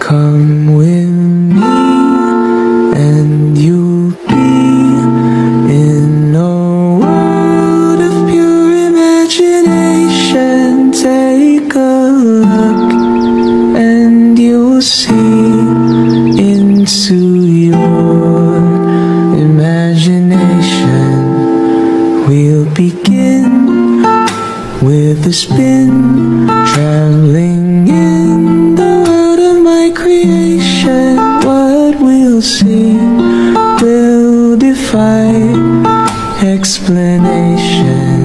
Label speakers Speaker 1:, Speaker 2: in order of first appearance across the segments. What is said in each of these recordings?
Speaker 1: Come with me and you'll be in a world of pure imagination. Take a look and you'll see into your imagination. We'll begin with a spin, traveling in the world of my creation. What we'll see will defy explanation.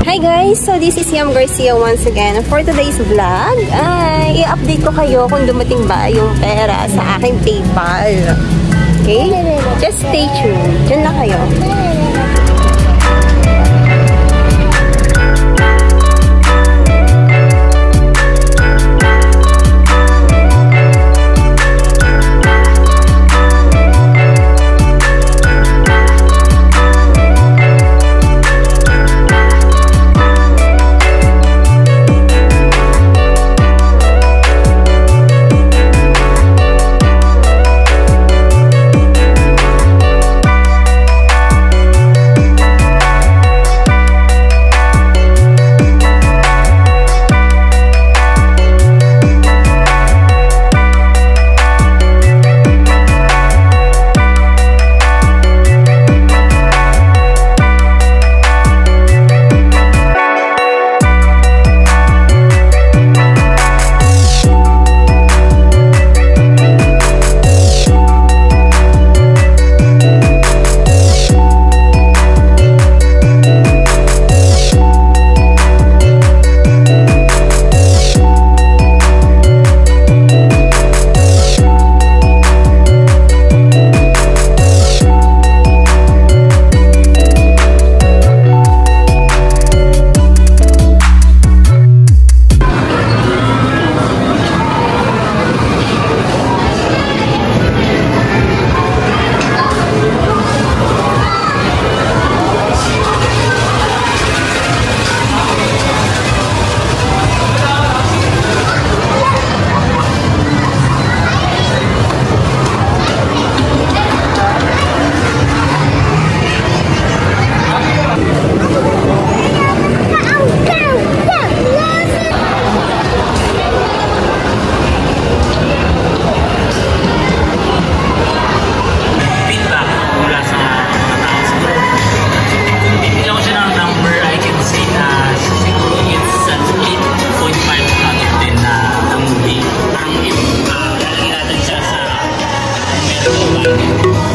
Speaker 2: Hi guys! So this is Yam Garcia once again. For today's vlog, ay i-update ko kayo kung dumating ba yung pera sa aking PayPal. Okay? Just stay tuned. Diyan lang kayo.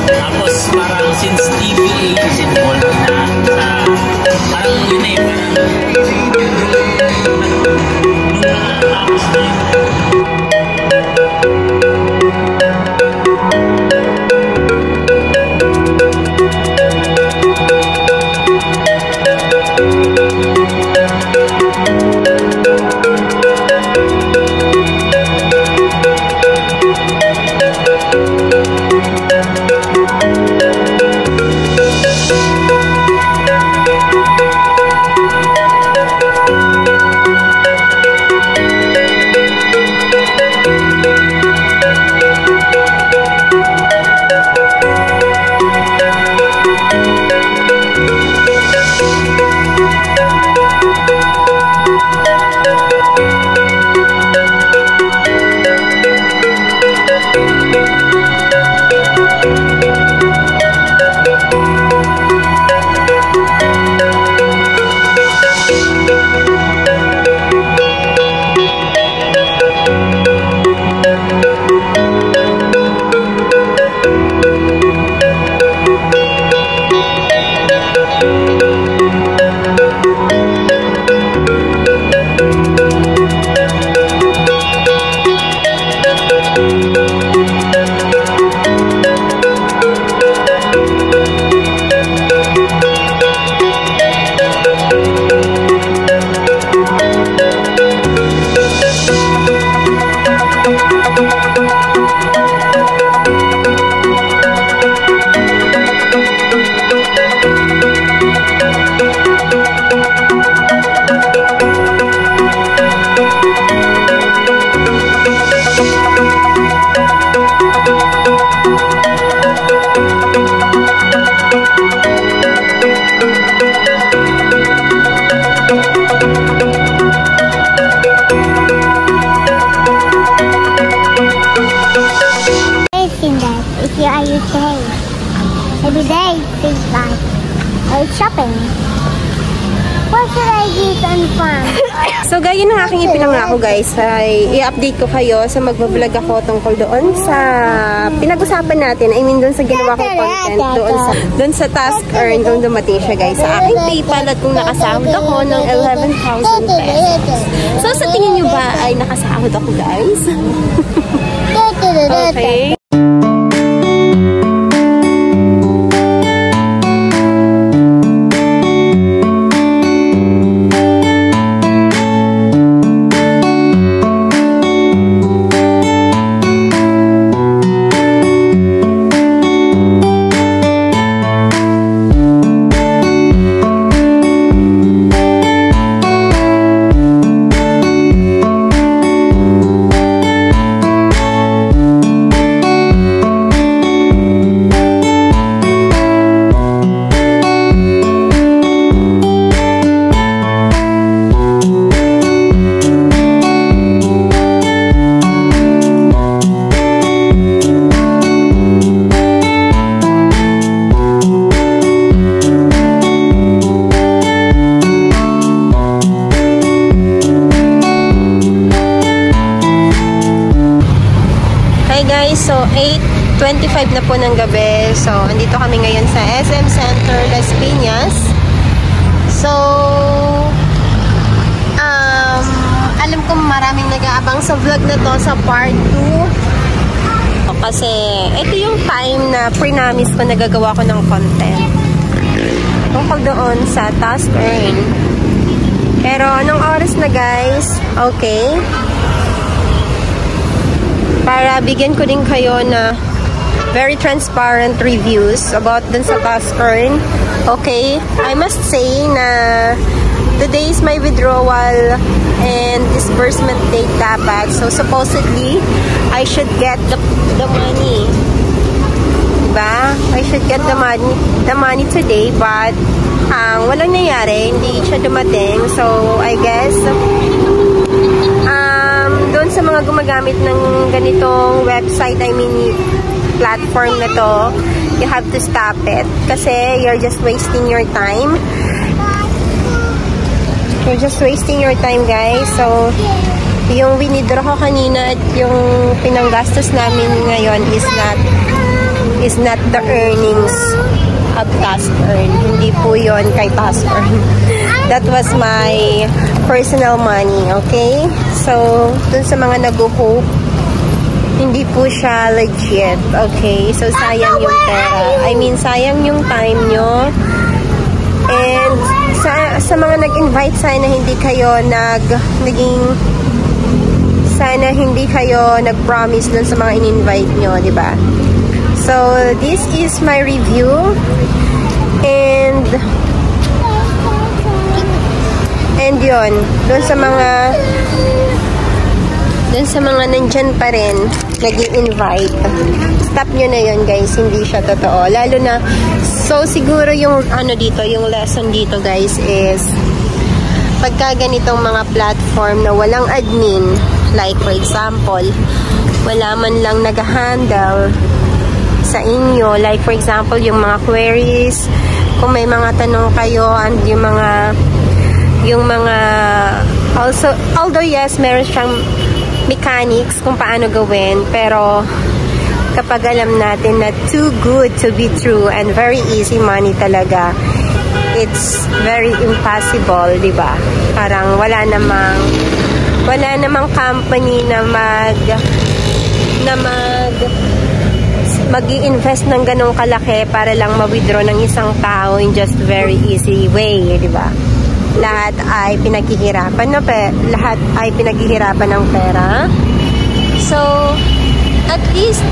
Speaker 3: Tapos parang since TVA is involved na sa parang yun ay
Speaker 4: Every day, things like shopping. What should I eat and fun?
Speaker 2: So, gaya ng aking ipinangako guys, ay i-update ko kayo sa magbablog ako tungkol doon sa pinag-usapan natin. I mean, doon sa ginawa kong content, doon sa task earn, kung dumating siya guys sa aking PayPal at kung nakasahod ako ng 11,000 pesos. So, sa tingin nyo ba ay nakasahod ako guys? Okay. So, 8:25 na po ng gabi. So, andito kami ngayon sa SM Center, Las Piñas. So, alam ko maraming nag-aabang sa vlog na to sa part 2. Kasi, ito yung time na pre-namis ko nagagawa ko ng content. Tungkol doon sa task earn. Pero, anong oras na guys? Okay. Para bigyan ko din kayo na very transparent reviews about dun sa task earn. Okay, I must say na today is my withdrawal and disbursement date dapat. So supposedly, I should get the money. Diba? I should get the money today, but walang nangyari, hindi siya dumating. So I guess doon sa mga gumagamit ng ganitong website, I mean platform na to, you have to stop it kasi you're just wasting your time. You're just wasting your time guys. So yung winidraw ko kanina at yung pinanggastos namin ngayon is not the earnings of task earn. Hindi po yon kay task earn. That was my personal money, okay? So, dun sa mga nag-hope, hindi po siya legit, okay? So, sayang yung pera. I mean, sayang yung time nyo. And, sa mga nag-invite, sana hindi kayo nag-promise dun sa mga in-invite nyo, diba? So, this is my review. And yun, dun sa mga nandyan pa rin, nag-i-invite. Stop nyo na yun guys, hindi siya totoo. Lalo na, so siguro yung dito, yung lesson dito guys is, pagka ganitong mga platform na walang admin, like for example, wala man lang nag-handle sa inyo, like for example, yung mga queries, kung may mga tanong kayo, and yung mga also, although yes, meron siyang mechanics kung paano gawin, pero kapag alam natin na too good to be true and very easy money talaga, it's very impossible, diba? Parang wala namang company na mag-i-invest ng ganong kalaki para lang ma-withdraw ng isang tao in just very easy way, diba? lahat ay pinaghihirapan lahat ay pinaghihirapan ng pera. So, at least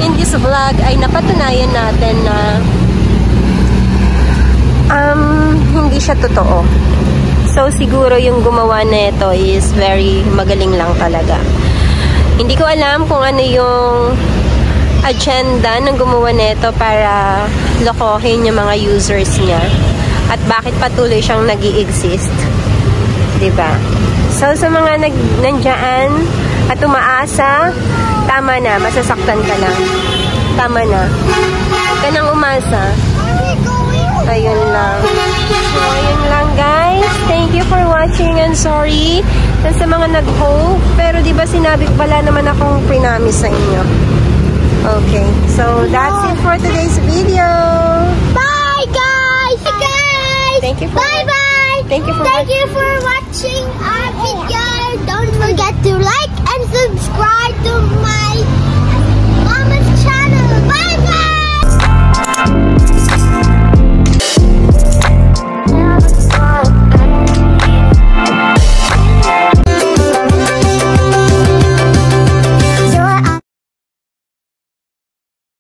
Speaker 2: in this vlog ay napatunayan natin na hindi siya totoo. So, siguro yung gumawa nito is very magaling lang talaga. Hindi ko alam kung ano yung agenda ng gumawa nito para lokohin yung mga users niya. At bakit patuloy siyang nag-i-exist. Diba? So, sa mga nandyan at umaasa, tama na, masasaktan ka lang. Tama na. Huwag ka nang umasa. Ayun lang. So, ayun lang guys. Thank you for watching and sorry sa mga nag-hope. Pero diba sinabi ko wala naman akong promise sa inyo. Okay. So, that's it for today's video.
Speaker 4: Bye guys! Bye guys!
Speaker 2: Thank you for
Speaker 4: Bye-bye!
Speaker 2: Thank you for
Speaker 4: watching our video. Don't forget to like and subscribe.